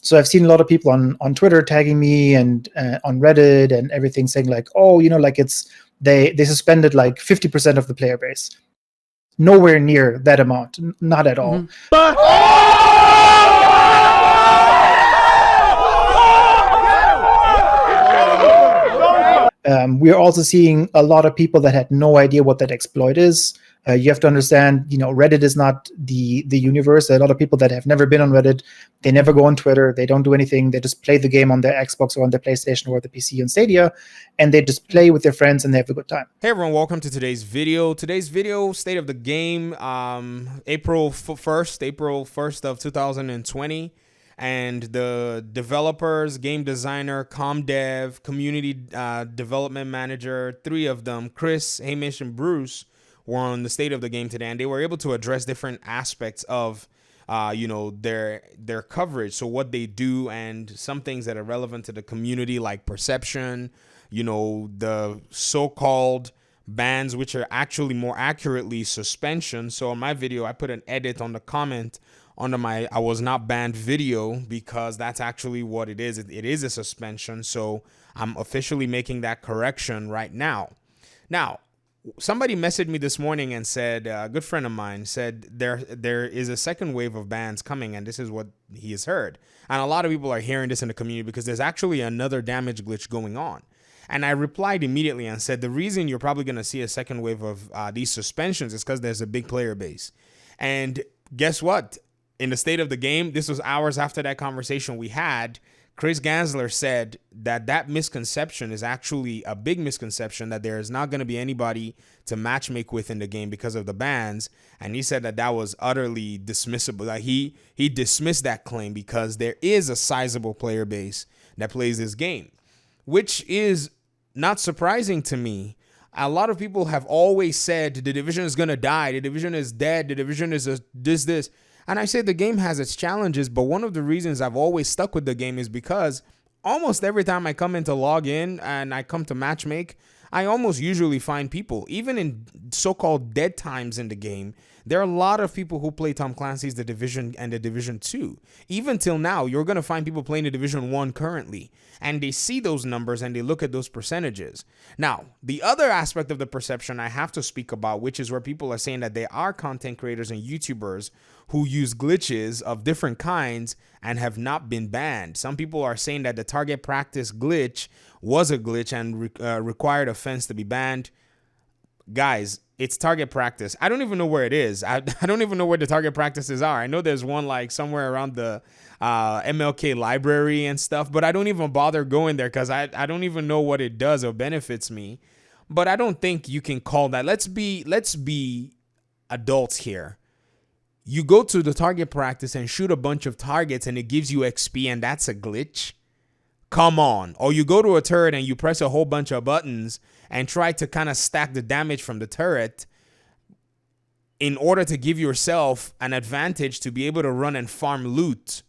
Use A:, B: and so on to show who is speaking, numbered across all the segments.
A: So I've seen a lot of people on Twitter tagging me and on Reddit and everything saying like, oh, like they suspended like 50% of the player base. Nowhere near that amount, not at all.
B: But
A: we are also seeing a lot of people that had no idea what that exploit is. You have to understand, Reddit is not the universe. There are a lot of people that have never been on Reddit. They never go on Twitter. They don't do anything. They just play the game on their Xbox or on their PlayStation or the PC on Stadia, and they just play with their friends and they have a good time.
B: Hey everyone, welcome to today's video. Today's video, state of the game, April 1st of 2020. And the developers, game designer, comm dev, community development manager, three of them, Chris, Hamish, and Bruce, were on the state of the game today, and they were able to address different aspects of their coverage. So what they do and some things that are relevant to the community, like perception, the so-called bans, which are actually more accurately suspension. So in my video, I put an edit on the comment under my I was not banned video, because that's actually what it is. It is a suspension. So I'm officially making that correction right now. Now, somebody messaged me this morning and said, a good friend of mine said there is a second wave of bans coming, and this is what he has heard. And a lot of people are hearing this in the community because there's actually another damage glitch going on. And I replied immediately and said, the reason you're probably going to see a second wave of these suspensions is because there's a big player base. And guess what? In the state of the game, this was hours after that conversation we had, Chris Gansler said that misconception is actually a big misconception, that there is not going to be anybody to matchmake with in the game because of the bans. And he said that was utterly dismissible. Like he dismissed that claim because there is a sizable player base that plays this game, which is not surprising to me. A lot of people have always said the division is going to die. The division is dead. The division is this. And I say the game has its challenges, but one of the reasons I've always stuck with the game is because almost every time I come in to log in and I come to matchmake, I almost usually find people. Even in so-called dead times in the game, there are a lot of people who play Tom Clancy's The Division and The Division 2. Even till now, you're going to find people playing The Division 1 currently, and they see those numbers and they look at those percentages. Now, the other aspect of the perception I have to speak about, which is where people are saying that there are content creators and YouTubers who use glitches of different kinds and have not been banned. Some people are saying that the target practice glitch was a glitch and required offense to be banned. Guys, it's target practice. I don't even know where it is. I don't even know where the target practices are. I know there's one like somewhere around the MLK library and stuff, but I don't even bother going there because I don't even know what it does or benefits me. But I don't think you can call that. Let's be adults here. You go to the target practice and shoot a bunch of targets and it gives you XP, and that's a glitch? Come on. Or you go to a turret and you press a whole bunch of buttons and try to kind of stack the damage from the turret in order to give yourself an advantage to be able to run and farm loot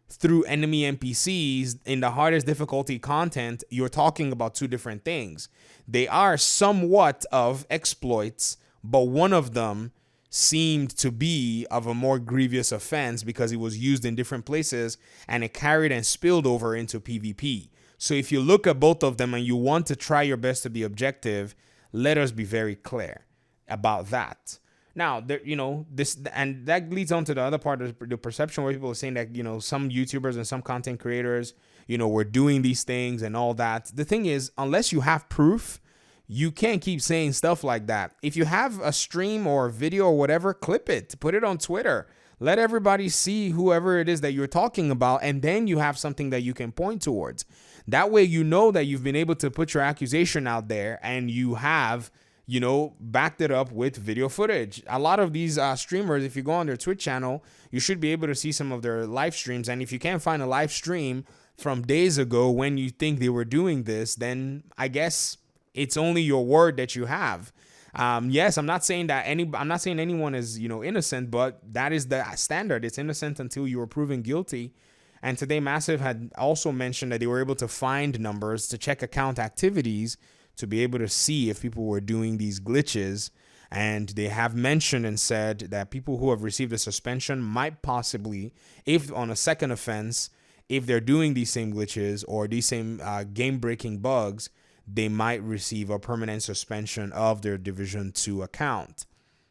B: through enemy NPCs in the hardest difficulty content. You're talking about two different things. They are somewhat of exploits, but one of them seemed to be of a more grievous offense because it was used in different places and it carried and spilled over into PvP. So if you look at both of them and you want to try your best to be objective, let us be very clear about that. Now, this, and that leads on to the other part of the perception where people are saying that, some YouTubers and some content creators, were doing these things and all that. The thing is, unless you have proof, you can't keep saying stuff like that. If you have a stream or a video or whatever, clip it, put it on Twitter. Let everybody see whoever it is that you're talking about, and then you have something that you can point towards. That way you know that you've been able to put your accusation out there and you have, backed it up with video footage. A lot of these streamers, if you go on their Twitch channel, you should be able to see some of their live streams. And if you can't find a live stream from days ago when you think they were doing this, then I guess it's only your word that you have. Yes, I'm not saying anyone is, innocent, but that is the standard. It's innocent until you are proven guilty. And today Massive had also mentioned that they were able to find numbers to check account activities to be able to see if people were doing these glitches. And they have mentioned and said that people who have received a suspension might possibly, if on a second offense, if they're doing these same glitches or these same game-breaking bugs, they might receive a permanent suspension of their Division 2 account.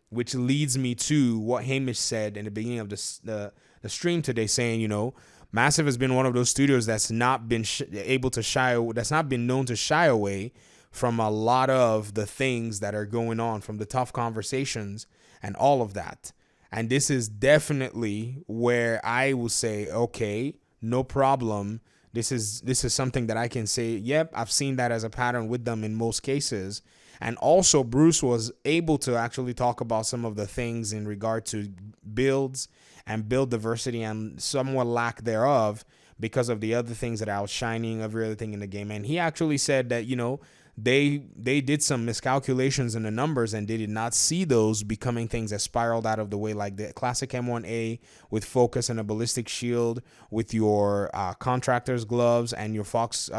B: Which leads me to what Hamish said in the beginning of the stream today, saying, you know, Massive has been one of those studios that's not been that's not been known to shy away from a lot of the things that are going on, from the tough conversations and all of that. And this is definitely where I will say, okay, no problem. This is something that I can say, yep, I've seen that as a pattern with them in most cases. And also, Bruce was able to actually talk about some of the things in regard to builds and build diversity and somewhat lack thereof because of the other things that are outshining every other thing in the game. And he actually said that, you know, they did some miscalculations in the numbers and they did not see those becoming things that spiraled out of the way, like the classic M1A with focus and a ballistic shield with your contractor's gloves and your Fox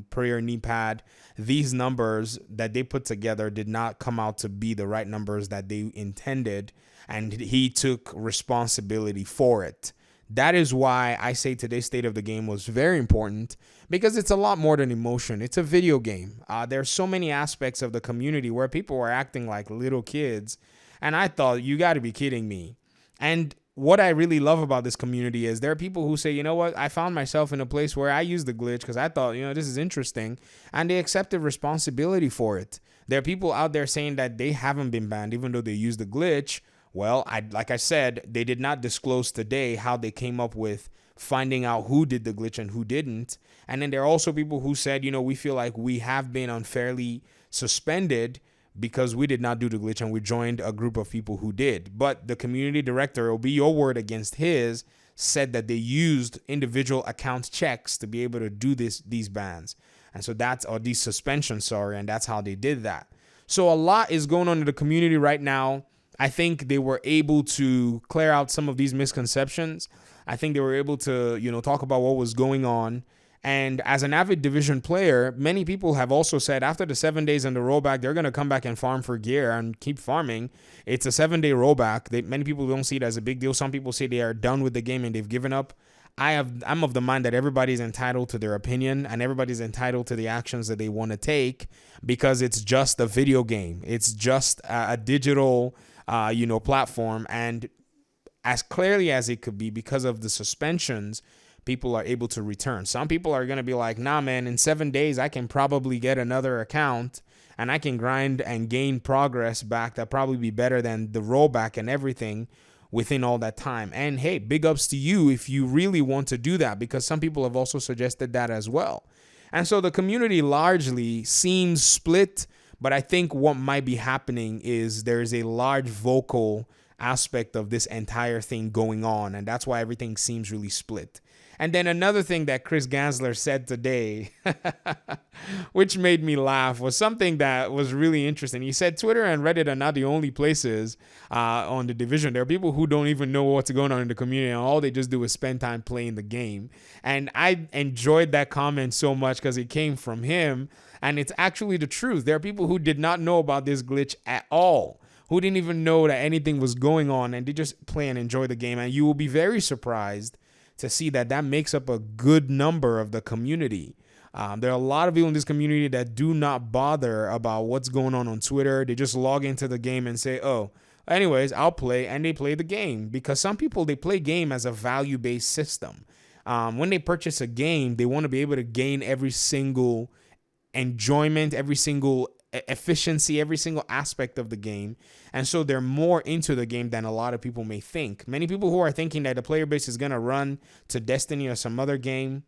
B: prayer knee pad. These numbers that they put together did not come out to be the right numbers that they intended, and he took responsibility for it. That is why I say today's state of the game was very important, because it's a lot more than emotion. It's a video game. There's so many aspects of the community where people were acting like little kids, and I thought, you got to be kidding me. And what I really love about this community is there are people who say, you know what, I found myself in a place where I used the glitch because I thought, you know, this is interesting, and they accepted responsibility for it. There are people out there saying that they haven't been banned even though they used the glitch. Well, like I said, they did not disclose today how they came up with finding out who did the glitch and who didn't. And then there are also people who said, you know, we feel like we have been unfairly suspended because we did not do the glitch and we joined a group of people who did. But the community director, it'll be your word against his, said that they used individual account checks to be able to do these bans. And so these suspensions, and that's how they did that. So a lot is going on in the community right now. I think they were able to clear out some of these misconceptions. I think they were able to, you know, talk about what was going on. And as an avid Division player, many people have also said after the 7 days and the rollback, they're going to come back and farm for gear and keep farming. It's a 7-day rollback. Many people don't see it as a big deal. Some people say they are done with the game and they've given up. I'm of the mind that everybody's entitled to their opinion and everybody's entitled to the actions that they want to take, because it's just a video game. It's just a digital platform, and as clearly as it could be, because of the suspensions, people are able to return. Some people are going to be like, nah, man, in 7 days, I can probably get another account and I can grind and gain progress back. That'll probably be better than the rollback and everything within all that time. And hey, big ups to you if you really want to do that, because some people have also suggested that as well. And so the community largely seems split. But I think what might be happening is there's a large vocal aspect of this entire thing going on. And that's why everything seems really split. And then another thing that Chris Gansler said today, which made me laugh, was something that was really interesting. He said Twitter and Reddit are not the only places on the Division. There are people who don't even know what's going on in the community, and all they just do is spend time playing the game. And I enjoyed that comment so much because it came from him. And it's actually the truth. There are people who did not know about this glitch at all, who didn't even know that anything was going on, and they just play and enjoy the game. And you will be very surprised to see that makes up a good number of the community. There are a lot of people in this community that do not bother about what's going on Twitter. They just log into the game and say, oh, anyways, I'll play, and they play the game. Because some people, they play game as a value-based system. When they purchase a game, they want to be able to gain every single enjoyment, every single efficiency, every single aspect of the game. And so they're more into the game than a lot of people may think. Many people who are thinking that the player base is going to run to Destiny or some other game,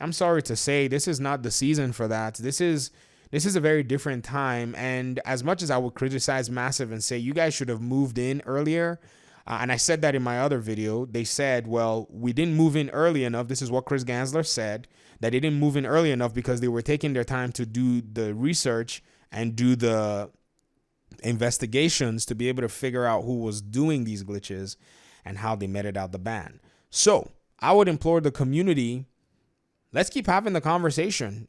B: I'm sorry to say, this is not the season for that. This is a very different time. And as much as I would criticize Massive and say, you guys should have moved in earlier, and I said that in my other video, they said, well, we didn't move in early enough. This is what Chris Gansler said, that they didn't move in early enough because they were taking their time to do the research and do the investigations to be able to figure out who was doing these glitches and how they meted out the ban. So I would implore the community let's keep having the conversation.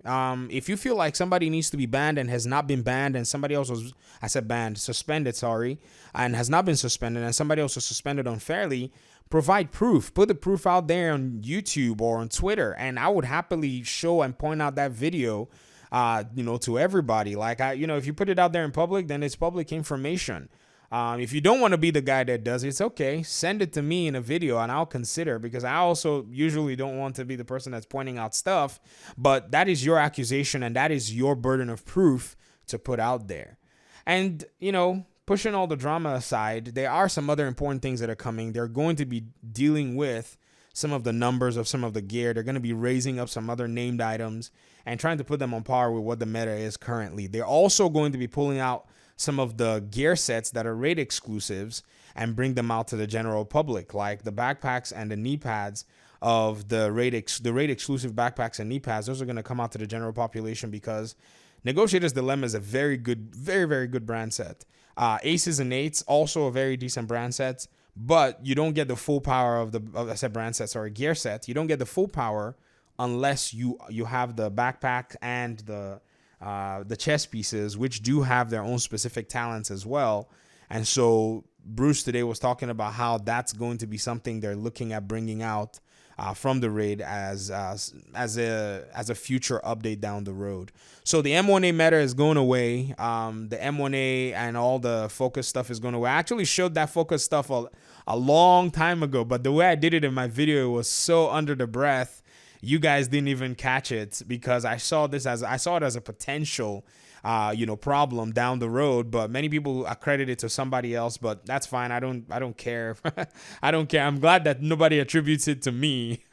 B: If you feel like somebody needs to be banned and has not been banned, and somebody else was, I said banned, suspended, sorry, and has not been suspended, and somebody else was suspended unfairly, provide proof. Put the proof out there on YouTube or on Twitter, and I would happily show and point out that video, to everybody. Like, if you put it out there in public, then it's public information. If you don't want to be the guy that does it, it's okay. Send it to me in a video and I'll consider, because I also usually don't want to be the person that's pointing out stuff, but that is your accusation and that is your burden of proof to put out there. And, pushing all the drama aside, there are some other important things that are coming. They're going to be dealing with some of the numbers of some of the gear. They're going to be raising up some other named items and trying to put them on par with what the meta is currently. They're also going to be pulling out some of the gear sets that are raid exclusives and bring them out to the general public, like the backpacks and the knee pads of the raid exclusive backpacks and knee pads. Those are going to come out to the general population because Negotiator's Dilemma is a very good, very, very good brand set. Aces and Eights, also a very decent brand set, but you don't get the full power of gear set. You don't get the full power unless you have the backpack and the chest pieces, which do have their own specific talents as well. And so Bruce today was talking about how that's going to be something they're looking at bringing out from the raid as a future update down the road. So the M1A meta is going away. The M1A and all the focus stuff is going away. I actually showed that focus stuff a long time ago, but the way I did it in my video was so under the breath. You guys didn't even catch it because I saw it as a potential, problem down the road. But many people accredit it to somebody else. But that's fine. I don't care. I don't care. I'm glad that nobody attributes it to me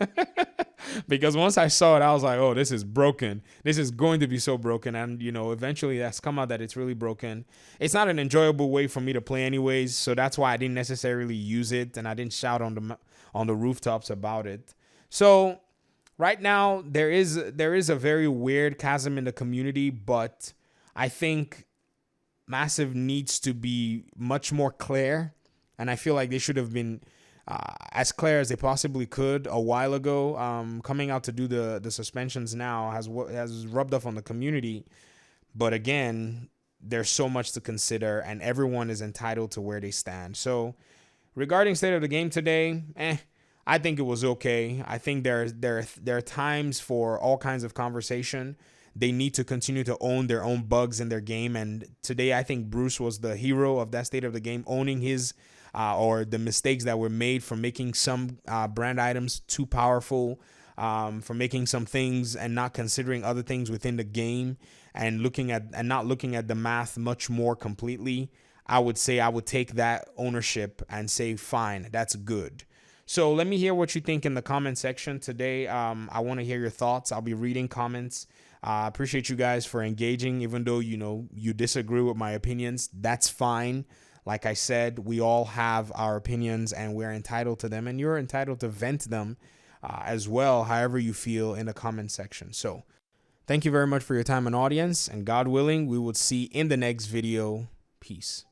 B: because once I saw it, I was like, oh, this is broken. This is going to be so broken. And eventually that's come out that it's really broken. It's not an enjoyable way for me to play, anyways. So that's why I didn't necessarily use it and I didn't shout on the rooftops about it. So right now, there is a very weird chasm in the community, but I think Massive needs to be much more clear, and I feel like they should have been as clear as they possibly could a while ago. Coming out to do the suspensions now has rubbed off on the community, but again, there's so much to consider, and everyone is entitled to where they stand. So, regarding state of the game today, I think it was okay. I think there are times for all kinds of conversation. They need to continue to own their own bugs in their game. And today, I think Bruce was the hero of that state of the game, owning his or the mistakes that were made from making some brand items too powerful, for making some things and not considering other things within the game and not looking at the math much more completely. I would say I would take that ownership and say, fine, that's good. So let me hear what you think in the comment section today. I want to hear your thoughts. I'll be reading comments. Appreciate you guys for engaging, even though, you disagree with my opinions. That's fine. Like I said, we all have our opinions and we're entitled to them, and you're entitled to vent them as well, however you feel, in the comment section. So thank you very much for your time and audience, and God willing, we will see in the next video. Peace.